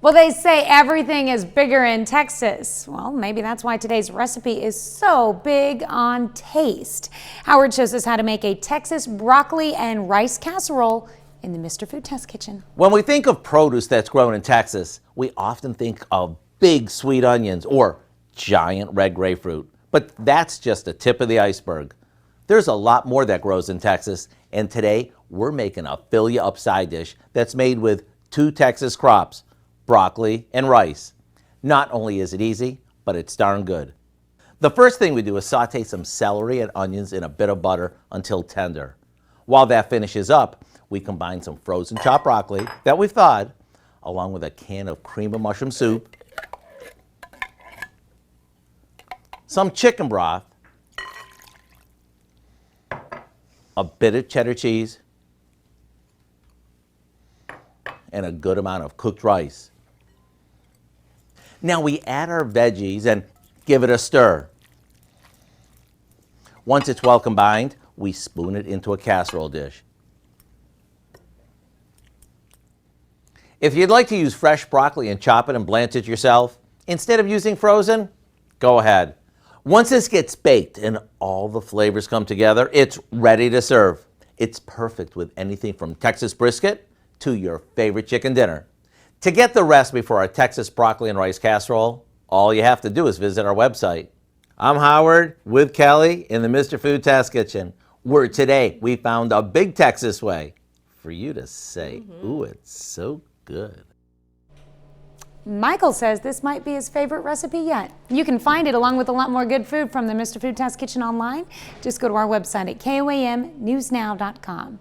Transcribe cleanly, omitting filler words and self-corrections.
Well, they say everything is bigger in Texas. Well, maybe that's why today's recipe is so big on taste. Howard shows us how to make a Texas broccoli and rice casserole in the Mr. Food Test Kitchen. When we think of produce that's grown in Texas, we often think of big sweet onions or giant red grapefruit. But that's just the tip of the iceberg. There's a lot more that grows in Texas, and today we're making a fill-you-up side dish that's made with two Texas crops, broccoli and rice. Not only is it easy, but it's darn good. The first thing we do is saute some celery and onions in a bit of butter until tender. While that finishes up, we combine some frozen chopped broccoli that we've thawed, along with a can of cream of mushroom soup, some chicken broth, a bit of cheddar cheese, and a good amount of cooked rice. Now we add our veggies and give it a stir. Once it's well combined, we spoon it into a casserole dish. If you'd like to use fresh broccoli and chop it and blanch it yourself, instead of using frozen, go ahead. Once this gets baked and all the flavors come together, it's ready to serve. It's perfect with anything from Texas brisket to your favorite chicken dinner. To get the recipe for our Texas broccoli and rice casserole, all you have to do is visit our website. I'm Howard with Kelly in the Mr. Food Test Kitchen, where today we found a big Texas way for you to say, ooh, it's so good. Michael says this might be his favorite recipe yet. You can find it along with a lot more good food from the Mr. Food Test Kitchen online. Just go to our website at KOAMnewsnow.com.